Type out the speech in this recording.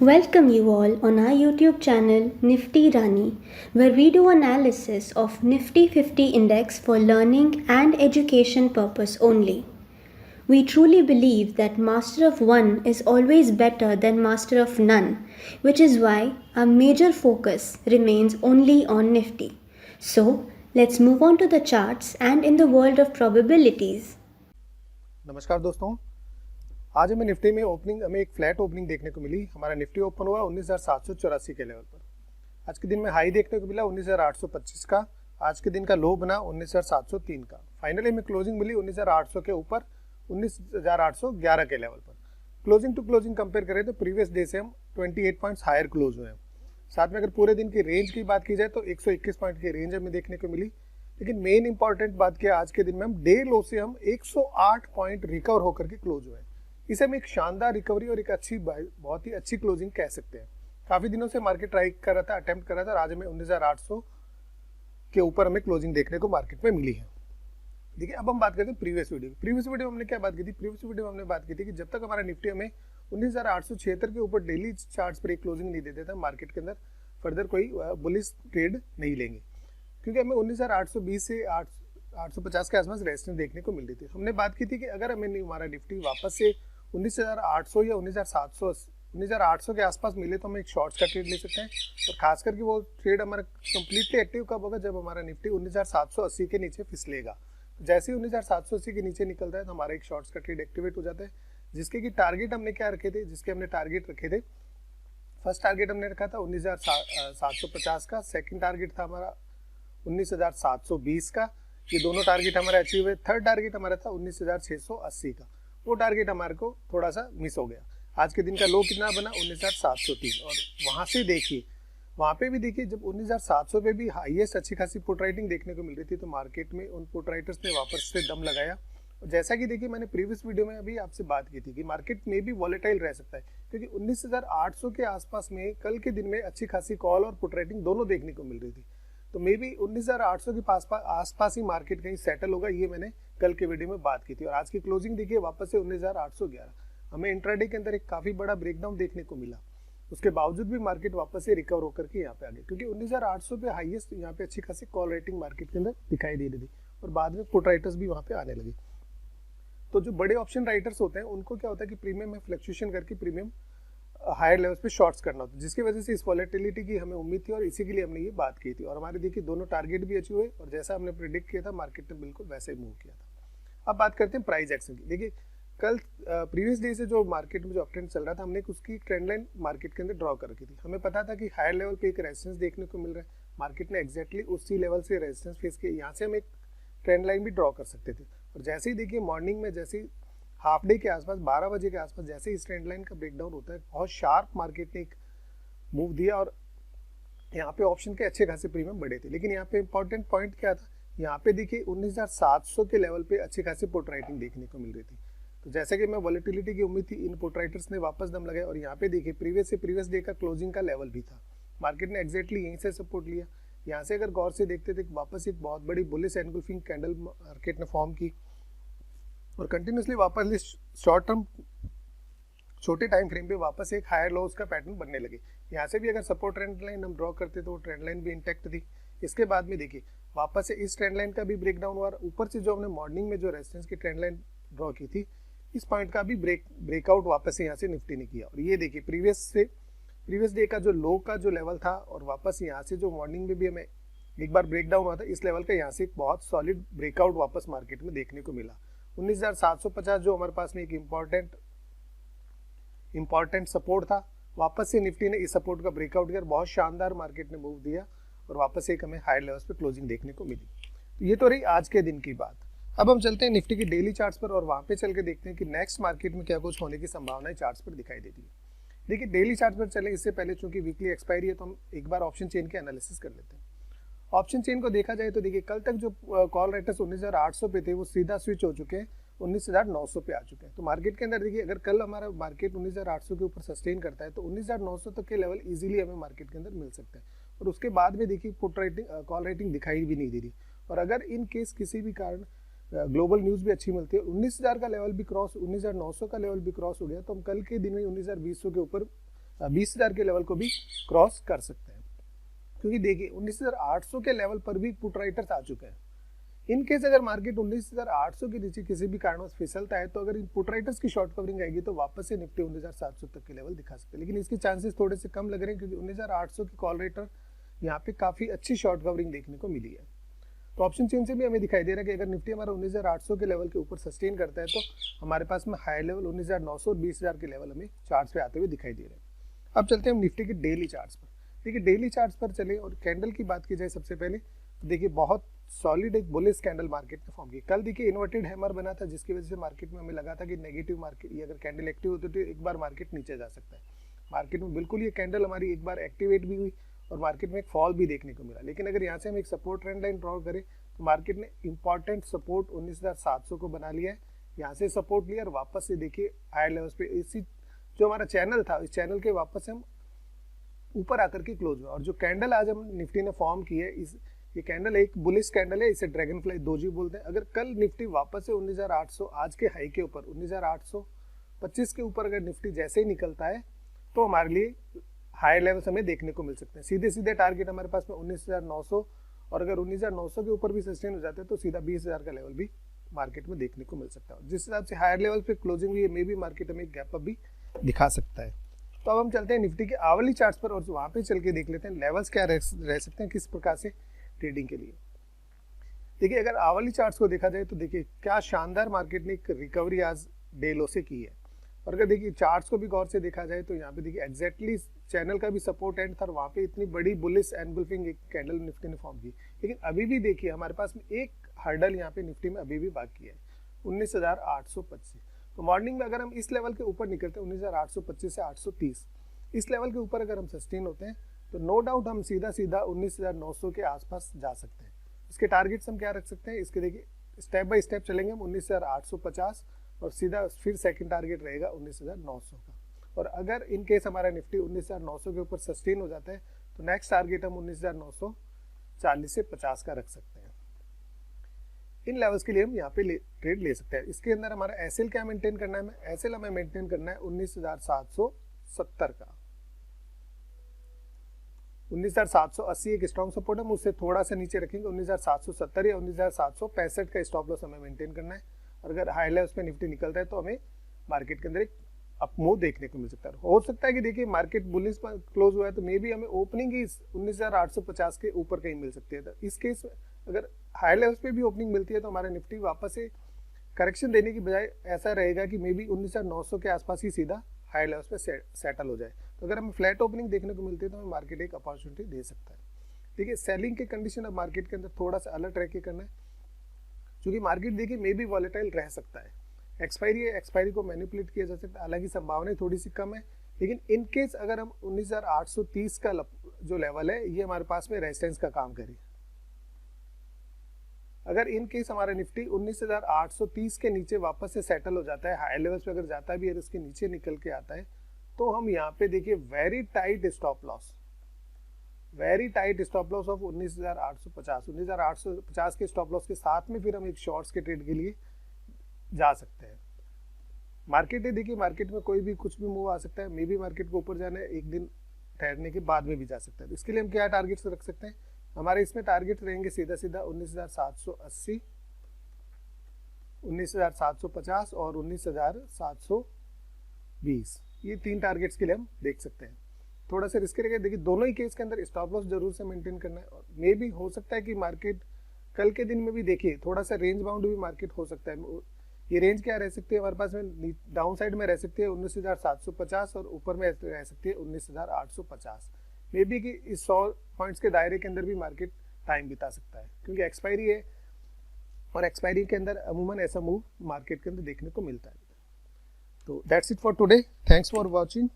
Welcome you all on our YouTube channel Nifty Rani, where we do analysis of Nifty 50 index for learning and education purpose only. We truly believe that master of one is always better than master of none, which is why our major focus remains only on Nifty. So, let's move on to the charts and in the world of probabilities. नमस्कार दोस्तों, आज हमें Nifty में हमें एक flat opening देखने को मिली। हमारा निफ्टी ओपन हुआ 19,784 के लेवल पर। आज के दिन में हाई देखने को मिला 19,825 का। आज के दिन का लो बना 19,703 का। फाइनली हमें क्लोजिंग मिली 19,800 के ऊपर 19,811 के लेवल पर। क्लोजिंग टू क्लोजिंग कंपेयर करें तो प्रीवियस डे से हम 28 पॉइंट्स हायर क्लोज हुए हैं। साथ में अगर पूरे दिन की रेंज की बात की जाए तो 121 पॉइंट की रेंज हमें देखने को मिली। लेकिन मेन इंपॉर्टेंट बात क्या, आज के दिन में हम डे लो से हम 108 पॉइंट रिकवर होकर के क्लोज हुए। इसे हम एक शानदार रिकवरी और एक अच्छी बहुत ही अच्छी क्लोजिंग कह सकते हैं। काफी दिनों से मार्केट ट्राई कर रहा था, अटेम्प्ट कर रहा था, और आज हमें 19,800 के ऊपर हमें क्लोजिंग देखने को मार्केट में मिली है। देखिए, अब हम बात करते हैं प्रीवियस वीडियो में हमने क्या बात की थी। प्रीवियस वीडियो में हमने बात की थी कि जब तक हमारा निफ्टी हमें 19,876 के ऊपर डेली चार्ट्स पर एक क्लोजिंग नहीं दे देता, मार्केट के अंदर फर्दर कोई बुलिश ट्रेड नहीं लेंगे, क्योंकि हमें 19,820 से 850 के आसपास रेजिस्टेंस देखने को मिल रही थी। हमने बात की थी कि अगर हमें हमारा निफ्टी वापस से 19,800 या 19,800 के आसपास मिले तो हम एक शॉर्ट्स का ट्रेड ले सकते हैं। और खास करके वो ट्रेड हमारा कंप्लीटली एक्टिव कब होगा, जब हमारा निफ्टी 19,780 के नीचे फिसलेगा। जैसे ही 19,780 के नीचे निकलता है तो हमारा एक शॉर्ट्स का ट्रेड एक्टिवेट हो जाता है, जिसके की टारगेट हमने क्या रखे थे, फर्स्ट टारगेट हमने रखा था 19,750 का, सेकंड टारगेट था हमारा 19,720 का। ये दोनों टारगेट हमारे अचीव हुए। थर्ड टारगेट हमारा था 19,680 का। वो टारगेट हमारे को थोड़ा सा मिस हो गया। आज के दिन का लो कितना बना 19,703, और वहां से देखिए, वहां पे भी देखिए, जब 19,700 पे भी हाईएस्ट अच्छी खासी पुट राइटिंग देखने को मिल रही थी, तो मार्केट में उन पुट राइटर्स ने वापस से दम लगाया। और जैसा कि देखिए, मैंने प्रीवियस वीडियो में अभी आपसे बात की थी कि मार्केट में भी वॉलेटाइल रह सकता है, क्योंकि 19,800 के आसपास में कल के दिन में अच्छी खासी कॉल और पुट राइटिंग दोनों देखने को मिल रही थी। तो मे बी 19,800 के आसपास ही मार्केट कहीं सेटल होगा, ये मैंने कल के वीडियो में बात की थी। और आज की क्लोजिंग देखिए, वापस से 19,811। हमें इंट्राडे के अंदर एक काफी बड़ा ब्रेकडाउन देखने को मिला, उसके बावजूद भी मार्केट वापस से रिकवर होकर के यहाँ पे आ गई, क्योंकि 19,800 पे हाईएस्ट यहाँ पे अच्छी खासी कॉल रेटिंग मार्केट के अंदर दिखाई दे रही थी, और बाद में पुट राइटर्स भी वहाँ पे आने लगे। तो जो बड़े ऑप्शन राइटर्स होते हैं उनको क्या होता है कि प्रीमियम में फ्लक्चुएशन करके प्रीमियम हायर लेवल्स पे शॉर्ट्स करना होता है, जिसकी वजह से इस वॉलेटिलिटी की हमें उम्मीद थी, और इसी के लिए हमने ये बात की थी। और हमारे देखिए दोनों टारगेट भी अचीव हुए, और जैसा हमने प्रिडिक्ट किया था मार्केट ने बिल्कुल वैसे ही मूव किया था। अब बात करते हैं प्राइस एक्शन की। देखिए, कल प्रीवियस डे से जो मार्केट में जो अपट्रेंड चल रहा था, हमने उसकी ट्रेंड लाइन मार्केट के अंदर ड्रॉ कर रखी थी। हमें पता था कि हायर लेवल पे एक रेजिस्टेंस देखने को मिल रहा है, मार्केट ने एक्जैक्टली उसी लेवल से रेजिस्टेंस फेस किया, यहाँ से हम एक ट्रेंड लाइन भी ड्रॉ कर सकते थे। और जैसे ही देखिए मॉर्निंग में, जैसे ही हाफ डे के आसपास 12 बजे के आसपास जैसे इस ट्रेंड लाइन का ब्रेकडाउन होता है, बहुत शार्प मार्केट ने एक मूव दिया, और यहाँ पे ऑप्शन के अच्छे खासे प्रीमियम बढ़े थे। लेकिन यहाँ पे इंपॉर्टेंट पॉइंट क्या था, यहाँ पे देखिए 19,700 के लेवल पे अच्छी खासी पुट राइटिंग देखने को मिल रही थी। तो जैसे कि मैं वॉलेटिलिटी की उम्मीद थी, इन पुट राइटर्स ने वापस दम लगाया, और यहाँ पे देखिए प्रीवियस डे का क्लोजिंग का लेवल भी था, मार्केट ने एक्जैक्टली यहीं से सपोर्ट लिया। यहाँ से अगर गौर से देखते थे, वापस एक बहुत बड़ी बुलिश एनगल्फिंग कैंडल मार्केट ने फॉर्म की, और कंटिन्यूसली वापस शॉर्ट टर्म छोटे टाइम फ्रेम पे वापस एक हायर लोज का पैटर्न बनने लगे। यहाँ से भी अगर सपोर्ट ट्रेंड लाइन हम ड्रॉ करते तो वो ट्रेंड लाइन भी इंटैक्ट थी। इसके बाद में देखिए वापस से इस ट्रेंड लाइन का भी ब्रेकडाउन हुआ, ऊपर से जो हमने मॉर्निंग में जो रेजिस्टेंस की ट्रेंड लाइन ड्रॉ की थी, इस पॉइंट का भी ब्रेकआउट वापस से यहाँ से निफ्टी ने किया। और ये देखिए प्रीवियस डे का जो लो का जो लेवल था, और वापस यहाँ से जो मॉर्निंग में भी हमें एक बार ब्रेकडाउन हुआ था, इस लेवल का यहाँ से एक बहुत सॉलिड ब्रेकआउट वापस मार्केट में देखने को मिला। 19,750 जो हमारे पास में एक इंपॉर्टेंट सपोर्ट था, वापस से निफ्टी ने इस सपोर्ट का ब्रेकआउट किया, बहुत शानदार मार्केट ने मूव दिया, और वापस से एक हमें हायर लेवल्स पे क्लोजिंग देखने को मिली। तो ये तो रही आज के दिन की बात। अब हम चलते हैं निफ्टी की डेली चार्ट्स पर, और वहां पे चल के देखते हैं कि नेक्स्ट मार्केट में क्या कुछ होने की संभावनाएं चार्ट्स पर दिखाई देती है। देखिए, डेली चार्ट पर चले इससे पहले चूंकि वीकली एक्सपायरी है, तो हम एक बार ऑप्शन चेन के एनालिसिस कर लेते हैं। ऑप्शन चेन को देखा जाए तो देखिए, कल तक जो कॉल राइटर्स 19,800 पे थे, वो सीधा स्विच हो चुके हैं 19,900 पे आ चुके हैं। तो मार्केट के अंदर देखिए, अगर कल हमारा मार्केट 19,800 के ऊपर सस्टेन करता है, तो 19,900 तक के लेवल इजीली हमें मार्केट के अंदर मिल सकता है। और उसके बाद में देखिए पुट राइटिंग कॉल राइटिंग दिखाई भी नहीं दे रही, और अगर इन केस किसी भी कारण ग्लोबल न्यूज भी अच्छी मिलती है, 19,000 का लेवल भी क्रॉस 19,900 का लेवल भी क्रॉस हो गया, तो हम कल के दिन में 19,200 के ऊपर 20,000 के लेवल को भी क्रॉस कर सकते हैं, क्योंकि देखिए 19,800 के लेवल पर भी पुट राइटर्स आ चुके हैं। इन केस अगर मार्केट 19,800 के नीचे किसी भी कारणवश फिसलता है तो अगर इन पुट राइटर्स की शॉर्ट कवरिंग आएगी तो वापस से निफ्टी 19,700 तक के लेवल दिखा सकते हैं, लेकिन इसके चांसेस थोड़े से कम लग रहे हैं क्योंकि 19,800 की कॉल राइटर यहाँ पे काफी अच्छी शॉर्ट कवरिंग देखने को मिली है। तो ऑप्शन चेन से भी हमें दिखाई दे रहा है कि अगर निफ्टी हमारा 19,800 के लेवल के ऊपर सस्टेन करता है तो हमारे पास में हाई लेवल 19,900 और 20,000 के लेवल हमें चार्ट्स पे आते हुए दिखाई दे रहे हैं। अब चलते हैं हम निफ्टी के डेली चार्ट्स पर। देखिए डेली चार्ट्स पर चले और कैंडल की बात की जाए सबसे पहले, तो देखिए बहुत सॉलिड एक बुलिश कैंडल मार्केट ने फॉर्म की। कल देखिए इन्वर्टेड हैमर बना था जिसकी वजह से मार्केट में हमें लगा था कि नेगेटिव मार्केट, ये अगर कैंडल एक्टिव होती तो एक बार मार्केट नीचे जा सकता है। मार्केट में बिल्कुल ये कैंडल हमारी एक बार एक्टिवेट भी हुई और मार्केट में एक फॉल भी देखने को मिला, लेकिन अगर यहाँ से हम एक सपोर्ट ट्रेंड लाइन ड्रॉ करें तो मार्केट ने इंपॉर्टेंट सपोर्ट 19,700 को बना लिया है। यहाँ से सपोर्ट लिया और वापस से देखिए हायर लेवल्स पे इसी जो हमारा चैनल था इस चैनल के वापस से हम ऊपर आकर के क्लोज हुआ। और जो कैंडल आज हम निफ्टी ने फॉर्म की है ये कैंडल एक बुलिश कैंडल है, इसे ड्रैगन फ्लाई दोजी बोलते हैं। अगर कल निफ्टी वापस से 19,800 आज के हाई के ऊपर 19,825 के ऊपर अगर निफ्टी जैसे ही निकलता है तो हमारे लिए हायर लेवल्स हमें देखने को मिल सकते हैं। सीधे सीधे टारगेट हमारे पास में 19,900 और अगर 19,900 के ऊपर भी सस्टेन हो जाते हैं तो सीधा 20,000 का लेवल भी मार्केट में देखने को मिल सकता है। जिस हिसाब से हायर लेवल पे क्लोजिंग हुई है मे भी मार्केट हमें गैप अप भी दिखा सकता है। तो अब हम चलते हैं निफ्टी के आवली चार्ट्स पर और वहाँ पे चल के देख लेते हैं लेवल्स क्या रह सकते हैं किस प्रकार से ट्रेडिंग के लिए। देखिए अगर आवली चार्ट्स को देखा जाए तो देखिए क्या शानदार मार्केट ने एक रिकवरी आज डे लो से की है। और अगर देखिए चार्ट्स को भी गौर से देखा जाए तो यहाँ पे देखिए एग्जैक्टली चैनल का भी सपोर्ट एंड था, वहाँ पे इतनी बड़ी बुलिश एनगल्फिंग एक कैंडल निफ्टी ने फॉर्म की, लेकिन अभी भी देखिए हमारे पास में एक हर्डल यहाँ पे निफ्टी में अभी भी बाकी है 19,825। तो मॉर्निंग में अगर हम इस लेवल के ऊपर निकलते हैं 19,825 से 830 इस लेवल के ऊपर अगर हम सस्टेन होते हैं तो नो डाउट हम सीधा 19,900 के आसपास जा सकते हैं। इसके टारगेट्स हम क्या रख सकते हैं, इसके देखिए स्टेप बाय स्टेप चलेंगे हम 19,850 और सीधा फिर सेकंड टारगेट रहेगा 19,900 का। और अगर इन केस हमारा निफ्टी 19,900 के ऊपर सस्टेन हो जाता है तो नेक्स्ट टारगेट हम 19,940 से 50 का रख सकते हैं। इन लेवल्स के लिए हम यहाँ पे ट्रेड ले सकते हैं। इसके अंदर हमारा एसएल क्या मेंटेन करना है, एसएल हमें मेंटेन करना है 19,770 का। 19,780 एक स्ट्रॉन्ग सपोर्ट है, उससे थोड़ा सा नीचे रखेंगे 19,770 या 19,765 का स्टॉप लॉस हमें मेंटेन करना है। और अगर हाई लेवल्स पे निफ्टी निकलता है तो हमें मार्केट के अंदर एक अप मूव देखने को मिल सकता है। हो सकता है कि देखिए मार्केट बुलिश पर क्लोज हुआ है तो मे बी हमें ओपनिंग ही 19,850 के ऊपर कहीं मिल सकती है। तो इस केस में अगर हाई लेवल्स पे भी ओपनिंग मिलती है तो हमारा निफ्टी वापस से करेक्शन देने की बजाय ऐसा रहेगा कि मे बी 19,900 के आसपास ही सीधा हाई लेवल्स पे सेटल हो जाए। तो अगर हमें फ्लैट ओपनिंग देखने को मिलती है तो हमें मार्केट एक अपॉर्चुनिटी दे सकता है। देखिए सेलिंग के कंडीशन अब मार्केट के अंदर थोड़ा सा अलर्ट रह के करना है, क्योंकि मार्केट देखिए मे बी वॉलेटाइल रह सकता है। एक्सपायरी को मैनिपुलेट किया जा सकता है, हालांकि संभावनाएं थोड़ी सी कम है, लेकिन इन केस अगर हम 19,830 का जो लेवल है ये हमारे पास में रेजिस्टेंस का काम करे। अगर इन केस हमारा निफ्टी 19,830 के नीचे वापस से सेटल हो जाता है, हाई लेवल्स पे अगर जाता भी है इसके नीचे निकल के आता है तो हम यहाँ पे देखिए very tight stop loss of 19,850 के स्टॉप लॉस के साथ में फिर हम एक शॉर्ट्स के ट्रेड के लिए जा सकते हैं। मार्केट है देखिए मार्केट में कोई भी कुछ भी मूव आ सकता है, मे बी मार्केट को ऊपर जाना है एक दिन ठहरने के बाद में भी जा सकता है। तो इसके लिए हम क्या टारगेट्स रख सकते हैं, हमारे इसमें टारगेट रहेंगे सीधा 19,780, 19,750 और 19,720। ये तीन टारगेट्स के लिए हम देख सकते हैं। थोड़ा सा रिस्क रहेगा, देखिए दोनों ही केस के अंदर स्टॉप लॉस जरूर से मेंटेन करना है। और मे भी हो सकता है कि मार्केट कल के दिन में भी देखिए थोड़ा सा रेंज बाउंड भी मार्केट हो सकता है। ये रेंज क्या रह सकती है हमारे पास में, डाउन साइड में रह सकती है 19,750 और ऊपर में रह सकती है 19,850। मे बी कि इस 100 पॉइंट्स के दायरे के अंदर भी मार्केट टाइम बिता सकता है, क्योंकि एक्सपायरी है और एक्सपायरी के अंदर अमूमन ऐसा मूव मार्केट के अंदर देखने को मिलता है। तो that's it for today, thanks for watching.